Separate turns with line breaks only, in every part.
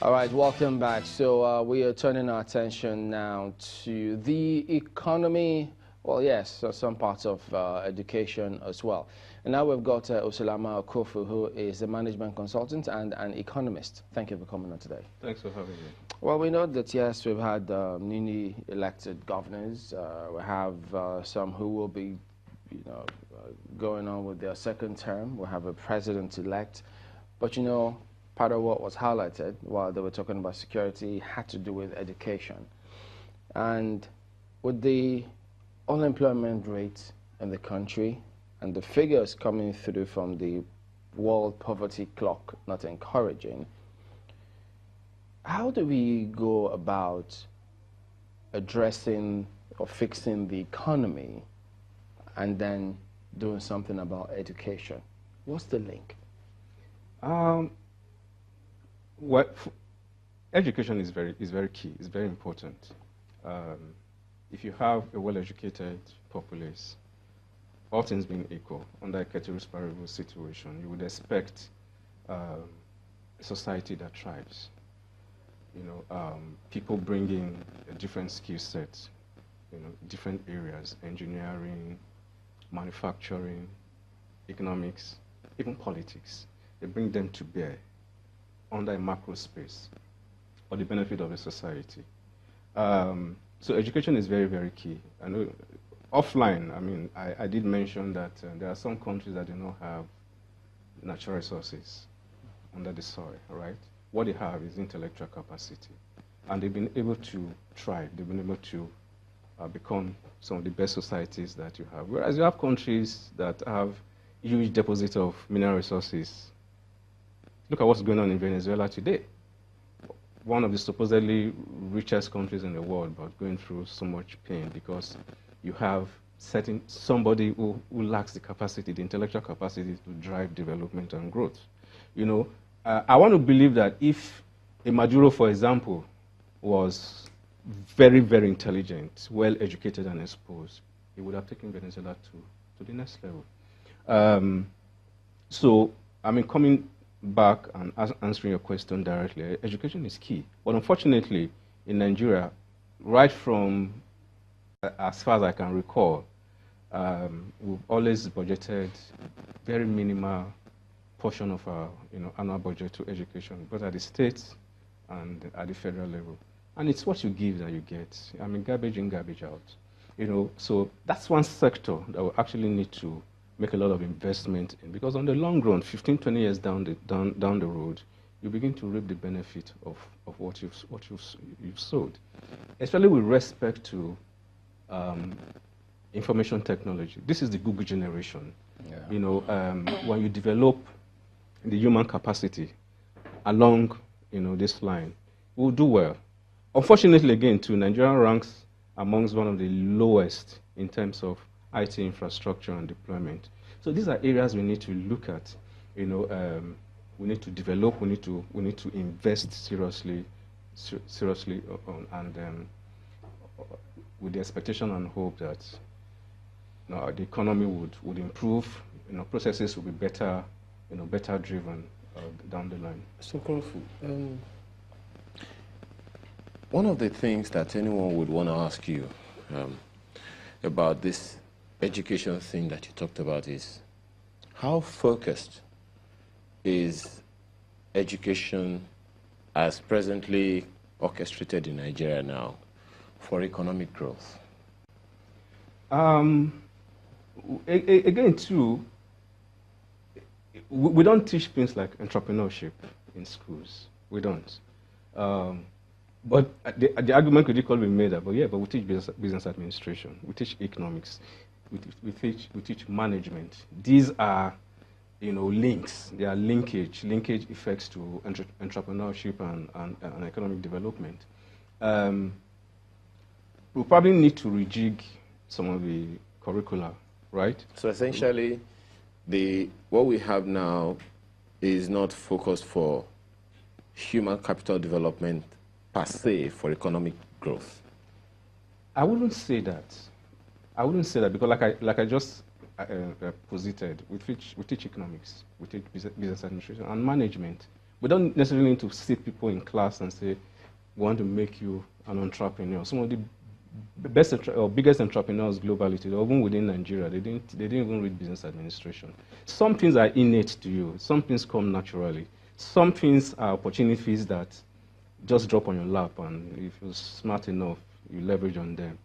All right, welcome back. So we are turning our attention now to the economy. Well, yes, so some parts of education as well. And now we've got Osalama Okofu, who is a management consultant and an economist. Thank you for coming on today.
Thanks for having me.
Well, we know that, yes, we've had newly elected governors. We have some who will be, going on with their second term. We have a president-elect. But, part of what was highlighted while they were talking about security had to do with education. And with the unemployment rate in the country and the figures coming through from the World Poverty Clock not encouraging, how do we go about addressing or fixing the economy and then doing something about education? What's the link?
Well, education is very key. It's very important. If you have a well-educated populace, all things being equal, under a ceteris paribus situation, you would expect a society that thrives. People bringing a different skill sets, different areas, engineering, manufacturing, economics, even politics. They bring them to bear under a macro space for the benefit of the society. So education is very, very key. I know offline, I did mention that there are some countries that do not have natural resources under the soil, right? What they have is intellectual capacity. And they've been able to thrive. They've been able to become some of the best societies that you have. Whereas you have countries that have huge deposits of mineral resources. Look at what's going on in Venezuela today. One of the supposedly richest countries in the world, but going through so much pain because you have somebody who lacks the capacity, the intellectual capacity to drive development and growth. I want to believe that if a Maduro, for example, was very, very intelligent, well-educated and exposed, he would have taken Venezuela to the next level. Coming back and answering your question directly, education is key. But unfortunately, in Nigeria, right from as far as I can recall, we've always budgeted very minimal portion of our annual budget to education, both at the state and at the federal level. And it's what you give that you get. Garbage in, garbage out. So that's one sector that we actually need to make a lot of investment in, because on the long run, 15, 20 years down the road, you begin to reap the benefit of what you've sowed, especially with respect to information technology. This is the Google generation. Yeah. When you develop the human capacity along this line, we'll do well. Unfortunately, again, too, Nigeria ranks amongst one of the lowest in terms of IT infrastructure and deployment. So these are areas we need to look at. We need to develop. We need to invest seriously on, and with the expectation and hope that the economy would improve. Processes will be better, better driven down the line.
So, Kofu, one of the things that anyone would want to ask you about this education thing that you talked about is, how focused is education as presently orchestrated in Nigeria now for economic growth?
Again, too, we don't teach things like entrepreneurship in schools. We don't. But the argument could equally be made that, but we teach business administration. We teach economics. We teach management. These are, links. They are linkage effects to entrepreneurship and economic development. We'll probably need to rejig some of the curricula, right?
So essentially, what we have now is not focused for human capital development per se for economic growth.
I wouldn't say that. Because like I just posited, we teach economics, we teach business administration and management. We don't necessarily need to sit people in class and say, we want to make you an entrepreneur. Some of the best or biggest entrepreneurs globally, even within Nigeria, they didn't even read business administration. Some things are innate to you. Some things come naturally. Some things are opportunities that just drop on your lap, and if you're smart enough, you leverage on them.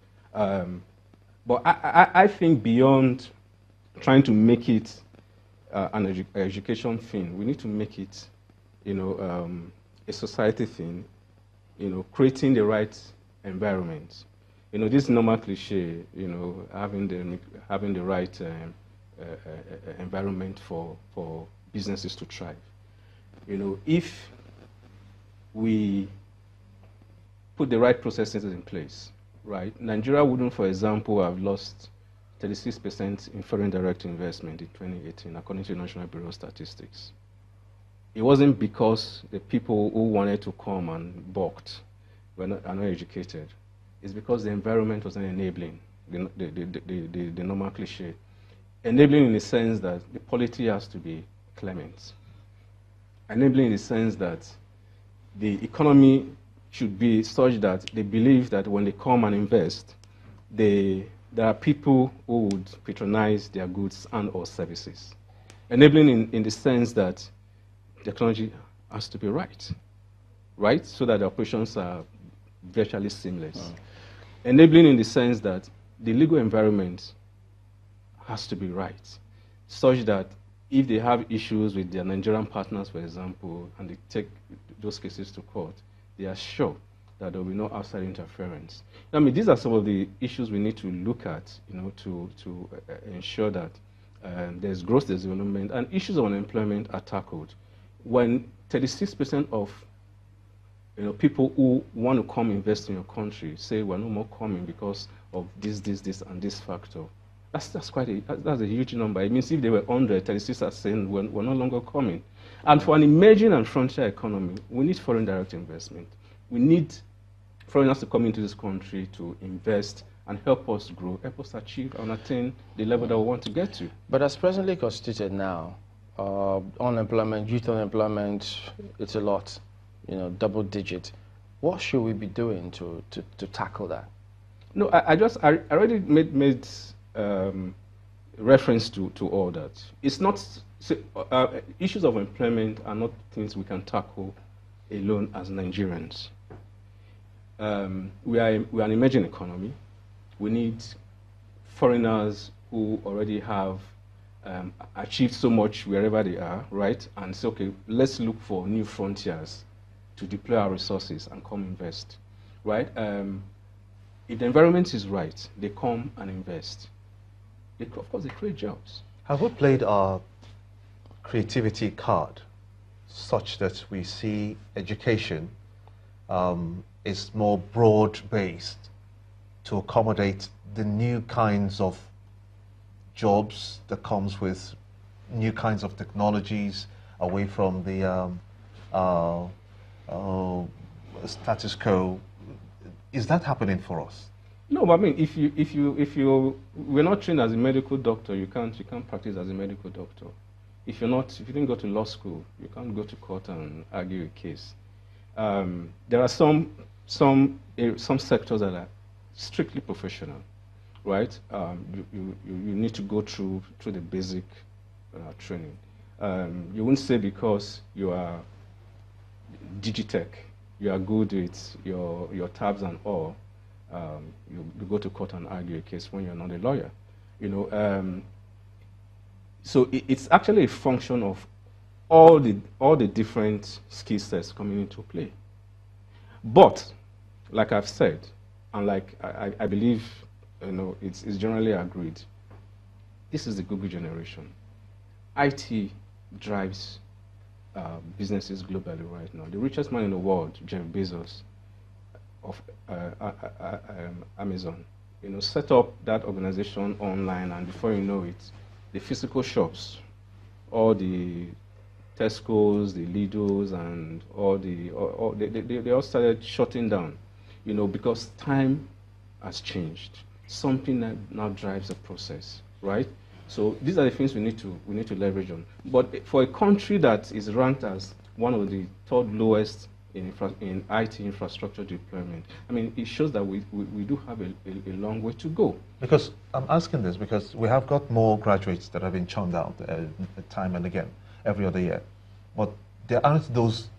But I think beyond trying to make it an education thing, we need to make it, a society thing, creating the right environment. This normal cliche, having the right environment for businesses to thrive. If we put the right processes in place, right? Nigeria wouldn't, for example, have lost 36% in foreign direct investment in 2018, according to the National Bureau of Statistics. It wasn't because the people who wanted to come and balked are not educated. It's because the environment wasn't enabling, the normal cliche. Enabling in the sense that the polity has to be clement. Enabling in the sense that the economy should be such that they believe that when they come and invest, there are people who would patronize their goods and or services. Enabling in the sense that technology has to be right? So that the operations are virtually seamless. Enabling in the sense that the legal environment has to be right, such that if they have issues with their Nigerian partners, for example, and they take those cases to court, they are sure that there will be no outside interference. I mean, these are some of the issues we need to look at, to ensure that there's growth, there's development, and issues of unemployment are tackled. When 36% of people who want to come invest in your country say we're no more coming because of this, and this factor, that's a huge number. It means if they were 100, 36 are saying we're no longer coming. And for an emerging and frontier economy, we need foreign direct investment. We need foreigners to come into this country to invest and help us grow, help us achieve and attain the level that we want to get to.
But as presently constituted now, unemployment, youth unemployment, it's a lot, double digit. What should we be doing to tackle that?
No, I already made reference to all that. It's not, issues of employment are not things we can tackle alone as Nigerians. We are an emerging economy. We need foreigners who already have achieved so much wherever they are, right? And say, okay, let's look for new frontiers to deploy our resources and come invest, right? If the environment is right, they come and invest. Of course, they create jobs.
Have we played our creativity card such that we see education is more broad-based to accommodate the new kinds of jobs that comes with new kinds of technologies away from the status quo? Is that happening for us?
No, I mean, if we're not trained as a medical doctor, you can't practice as a medical doctor. If you didn't go to law school, you can't go to court and argue a case. There are some sectors that are strictly professional, right? You need to go through the basic training. You wouldn't say because you are digitech, you are good with your tabs and all, you go to court and argue a case when you're not a lawyer. So it's actually a function of all the different skill sets coming into play. But, like I've said, and like I believe it's generally agreed, this is the Google generation. IT drives businesses globally right now. The richest man in the world, Jeff Bezos, of Amazon, set up that organization online, and before you know it, the physical shops, all the Tesco's, the Lidl's, and they all started shutting down, because time has changed. Something that now drives the process, right? So these are the things we need to leverage on. But for a country that is ranked as one of the third lowest in IT infrastructure deployment. I mean, it shows that we do have a long way to go.
Because I'm asking this because we have got more graduates that have been churned out time and again, every other year. But there aren't those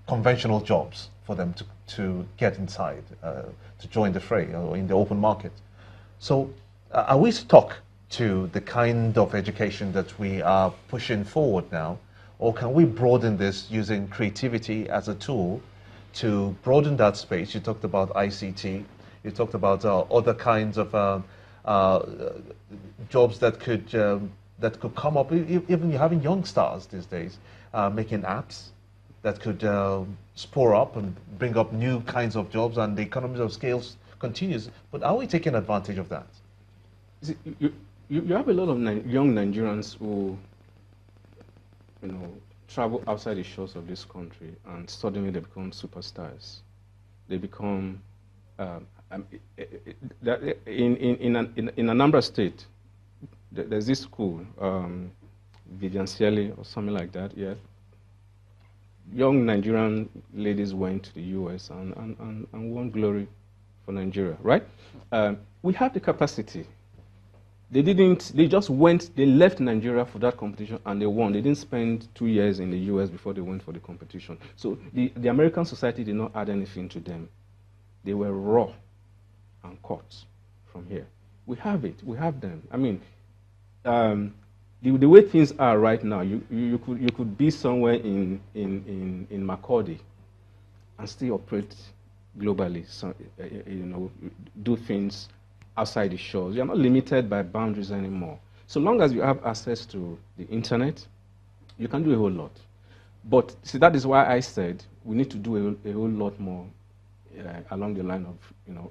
conventional jobs for them to get inside, to join the fray or in the open market. So are we stuck to the kind of education that we are pushing forward now? Or can we broaden this using creativity as a tool to broaden that space? You talked about ICT, you talked about other kinds of jobs that could come up. Even you're having young stars these days making apps that could spore up and bring up new kinds of jobs, and the economies of scale continues. But are we taking advantage of that?
See, you have a lot of young Nigerians who, travel outside the shores of this country, and suddenly they become superstars. They become in Anambra State. There's this school, Vivian or something like that. Yeah. Young Nigerian ladies went to the US and won glory for Nigeria, right? We have the capacity. They left Nigeria for that competition and they won. They didn't spend 2 years in the US before they went for the competition. So the American society did not add anything to them. They were raw and cut from here. We have it, we have them. I mean, the way things are right now, you could be somewhere in Makurdi and still operate globally, so, do things outside the shores. You're not limited by boundaries anymore. So long as you have access to the internet, you can do a whole lot. But see, that is why I said we need to do a whole lot more along the line of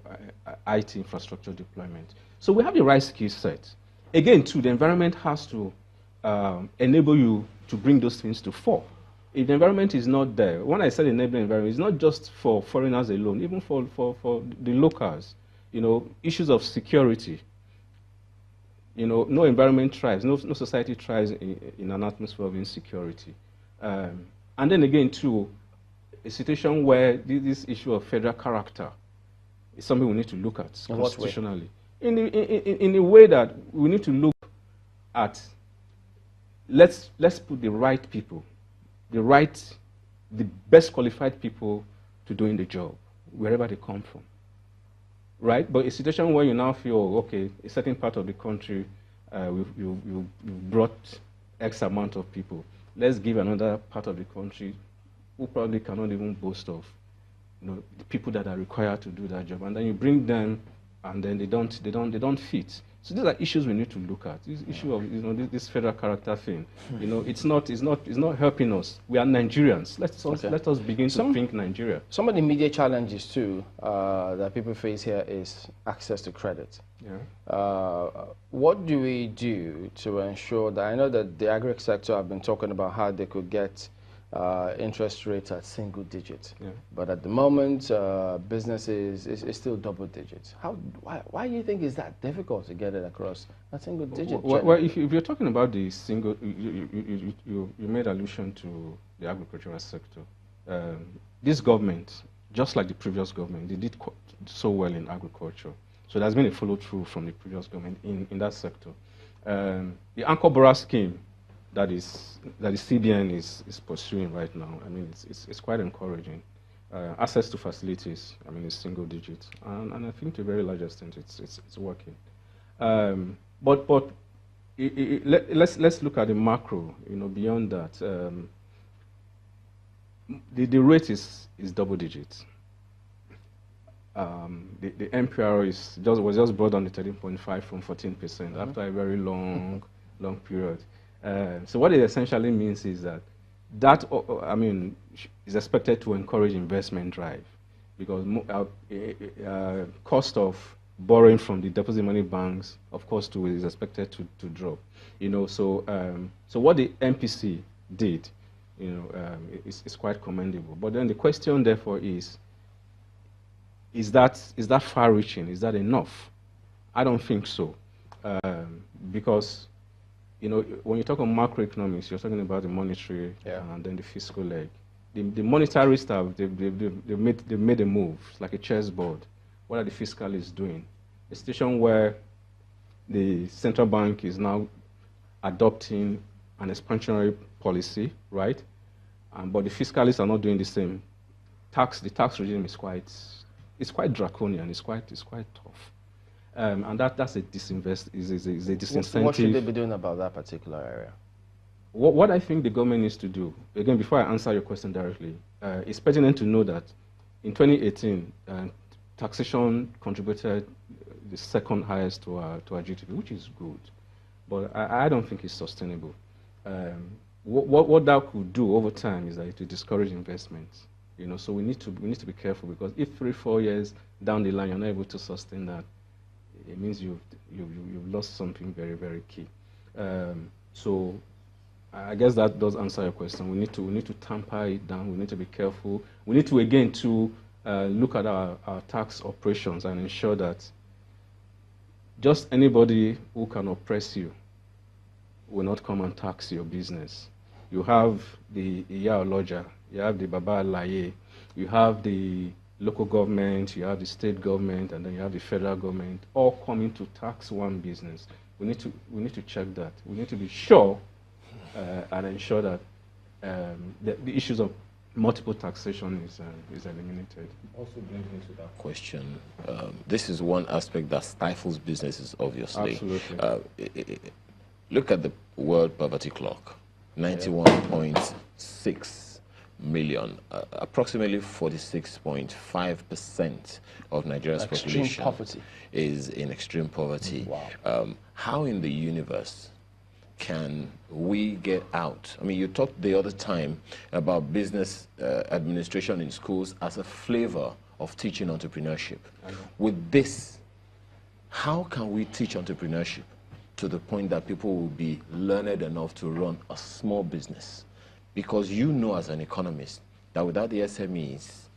IT infrastructure deployment. So we have the right skill set. Again, too, the environment has to enable you to bring those things to fore. If the environment is not there, when I said enabling environment, it's not just for foreigners alone, even for the locals. Issues of security. No environment thrives, no society thrives in an atmosphere of insecurity. And then again, too, a situation where this issue of federal character is something we need to look at constitutionally. In a way that we need to look at, let's put the right people, the best qualified people to doing the job, wherever they come from. Right? But a situation where you now feel, okay, a certain part of the country, you brought X amount of people. Let's give another part of the country who probably cannot even boast of, the people that are required to do that job. And then you bring them, and then they don't fit. So these are issues we need to look at. This issue of this federal character thing. It's not helping us. We are Nigerians. Let us begin to think Nigeria.
Some of the immediate challenges too that people face here is access to credit.
Yeah.
What do we do to ensure that? I know that the agri sector have been talking about how they could get interest rates at single digits. Yeah. But at the moment, businesses is still double digits. Why do you think it's that difficult to get it across a single digit?
Well, if you're talking about the single, you made allusion to the agricultural sector. This government, just like the previous government, they did so well in agriculture. So there's been a follow-through from the previous government in that sector. The Anchor Borrower scheme that the CBN is pursuing right now, I mean, it's quite encouraging. Access to facilities, I mean, it's single digits, and I think to a very large extent it's working. But let's look at the macro. Beyond that, the rate is double digits. The MPR was just brought down to 13.5 from 14% after a very long period. So what it essentially means is that is expected to encourage investment drive, because cost of borrowing from the deposit money banks, of course, too, is expected to drop. So what the MPC did, is quite commendable. But then the question, therefore, is that far-reaching? Is that enough? I don't think so, because when you talk about macroeconomics, you're talking about the monetary and then the fiscal leg. the monetary staff, they made a move. It's like a chessboard. What are the fiscalists doing? A situation where the central bank is now adopting an expansionary policy, right? But the fiscalists are not doing the same. The tax regime is quite draconian. It's quite tough, and that's a disincentive.
What should they be doing about that particular area?
What I think the government needs to do, again, before I answer your question directly, it's pertinent to know that in 2018, taxation contributed the second highest to our GDP, which is good, but I don't think it's sustainable. What that could do over time is that to discourage investments. So we need to be careful, because if 3-4 years down the line you're not able to sustain that, it means you've lost something very, very key. So I guess that does answer your question. We need to tamper it down. We need to be careful. We need to again look at our tax operations and ensure that just anybody who can oppress you will not come and tax your business. You have the Iya Oloja, you have the Baba Alaye, you have the local government, you have the state government, and then you have the federal government, all coming to tax one business. We need to check that. We need to be sure and ensure that the issues of multiple taxation is eliminated.
Also brings me to that question. This is one aspect that stifles businesses, obviously.
Absolutely.
Look at the World Poverty Clock, 91.6 million, approximately 46.5% of Nigeria's population is in extreme poverty.
Wow.
How in the universe can we get out? I mean, you talked the other time about business administration in schools as a flavor of teaching entrepreneurship. With this, how can we teach entrepreneurship to the point that people will be learned enough to run a small business? Because you know as an economist that without the SMEs,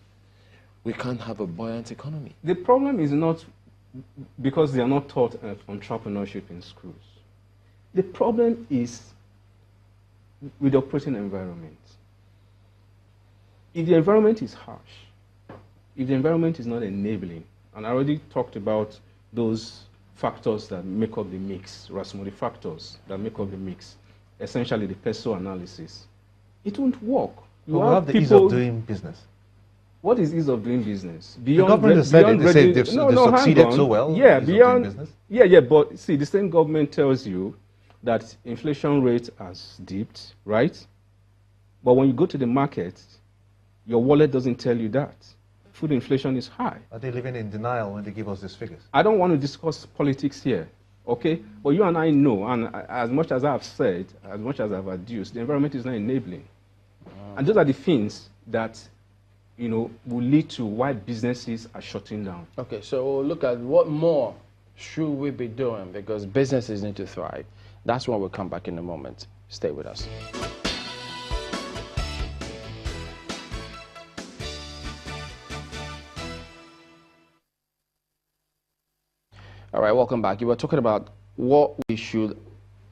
we can't have a buoyant economy.
The problem is not because they are not taught entrepreneurship in schools. The problem is with the operating environment. If the environment is harsh, if the environment is not enabling, and I already talked about those factors that make up the mix, Rasmussen factors that make up the mix, essentially the PESO analysis, it won't work.
You have the ease of doing business.
What is ease of doing business?
The government has said it. They say they've succeeded so well.
Yeah, beyond business. Yeah. But see, the same government tells you that inflation rate has dipped, right? But when you go to the market, your wallet doesn't tell you that. Food inflation is high.
Are they living in denial when they give us these figures?
I don't want to discuss politics here, okay? But you and I know, and as much as I've said, as much as I've adduced, the environment is not enabling. And those are the things that, will lead to why businesses are shutting down.
Okay, so we'll look at what more should we be doing, because businesses need to thrive. That's when we'll come back in a moment. Stay with us. All right, welcome back. You were talking about what we should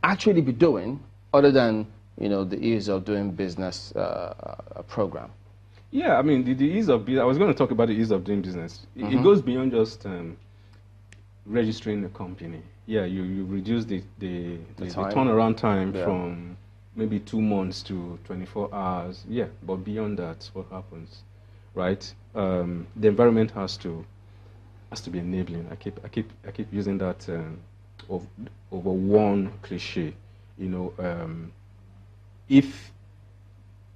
actually be doing other than, the ease of doing business program.
Yeah, I mean, the ease of business, I was going to talk about the ease of doing business. It goes beyond just registering a company. Yeah, you reduce the turnaround time from maybe 2 months to 24 hours. Yeah, but beyond that, what happens, right? The environment has to be enabling. I keep using that over one cliche. If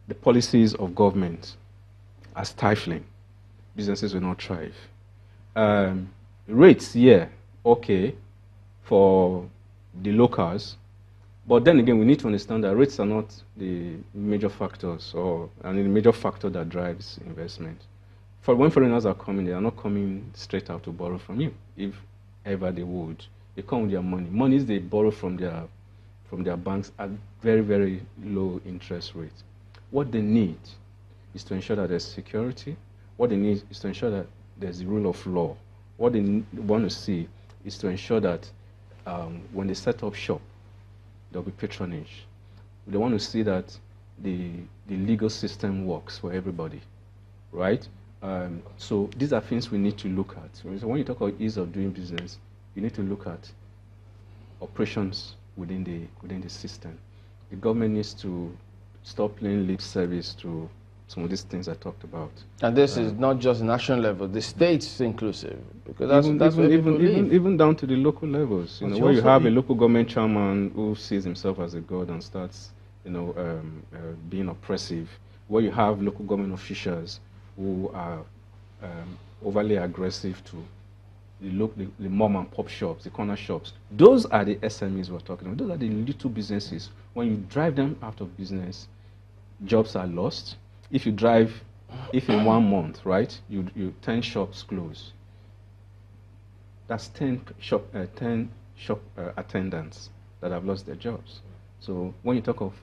the policies of government are stifling, businesses will not thrive. Rates, yeah, okay, for the locals, but then again, we need to understand that rates are not the major factors and the major factor that drives investment. When foreigners are coming, they are not coming straight out to borrow from you, if ever they would. They come with their money. Monies they borrow from their banks at very, very low interest rates. What they need is to ensure that there's security. What they need is to ensure that there's the rule of law. What they want to see is to ensure that when they set up shop, there'll be patronage. They want to see that the legal system works for everybody, right? So these are things we need to look at. So when you talk about ease of doing business, you need to look at operations within the system. The government needs to stop playing lip service to some of these things I talked about.
And this is not just national level, the states inclusive, because that's where people live.
Even down to the local levels. You know, where you have a local government chairman who sees himself as a god and starts, you know, being oppressive. Where you have local government officials who are overly aggressive to the mom and pop shops, the corner shops. Those are the SMEs we're talking about. Those are the little businesses. When you drive them out of business, jobs are lost. If in 1 month, right, you 10 shops close, that's 10 shop attendants that have lost their jobs. So when you talk of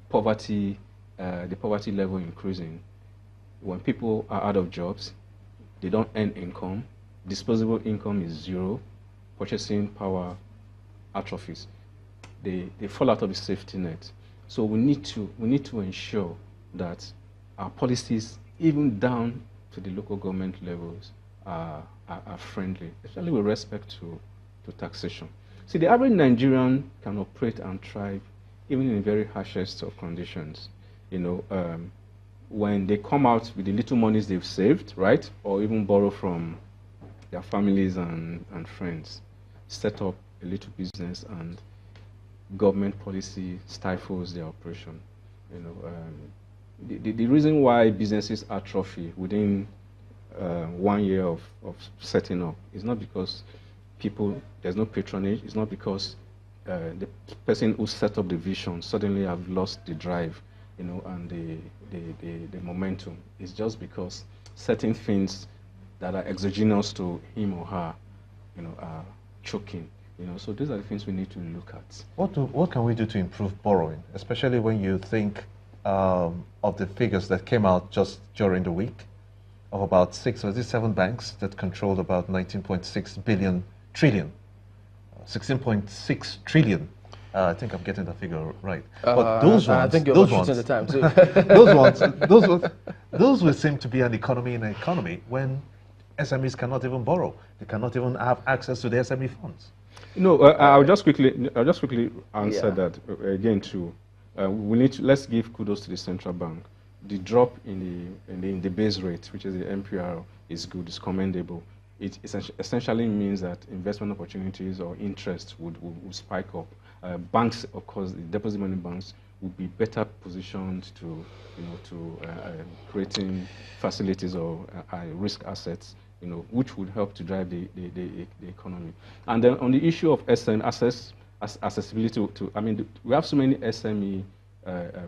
poverty, the poverty level increasing, when people are out of jobs, they don't earn income, disposable income is zero, purchasing power atrophies. They fall out of the safety net. So we need to ensure that our policies, even down to the local government levels, are friendly, especially with respect to taxation. See, the average Nigerian can operate and thrive even in the very harshest of conditions. You know, when they come out with the little monies they've saved, right, or even borrow from their families and friends, set up a little business, and government policy stifles their operation. You know, the reason why businesses atrophy within 1 year of setting up is not because there's no patronage. It's not because the person who set up the vision suddenly have lost the drive, you know, and the momentum. It's just because certain things that are exogenous to him or her, you know, are choking. You know, so these are the things we need to look at.
What can we do to improve borrowing, especially when you think of the figures that came out just during the week of about 7 banks that controlled about 19.6 trillion. 16.6 trillion. I think I'm getting the figure right. But those ones,
I think you're shooting the time too.
those will seem to be an economy in an economy when SMEs cannot even borrow. They cannot even have access to the SME funds.
No, I'll just quickly answer that again too. Let's give kudos to the central bank. The drop in the base rate, which is the MPR, is good. It's commendable. It essentially means that investment opportunities or interest would spike up. Banks, of course, the deposit money banks would be better positioned to, creating facilities or risk assets, you know, which would help to drive the economy. And then on the issue of accessibility to, I mean, we have so many SME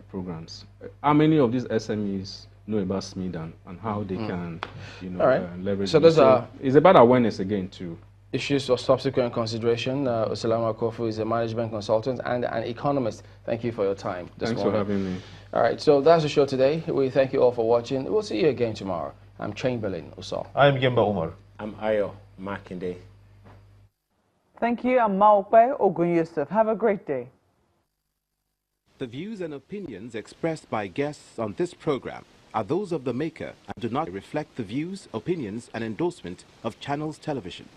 programs. How many of these SMEs know about SMED and how they can, you know, leverage?
So those are
it's about awareness again too.
Issues for subsequent consideration. Osalama Kofu is a management consultant and an economist. Thank you for your time this morning.
Thanks for having me.
All right, so that's the show today. We thank you all for watching. We'll see you again tomorrow. I'm Chamberlain Osal.
I'm Gemba Umar.
I'm Ayo Makinde.
Thank you. I'm Maokwe Ogun Yusuf. Have a great day.
The views and opinions expressed by guests on this program are those of the maker and do not reflect the views, opinions, and endorsement of Channels Television.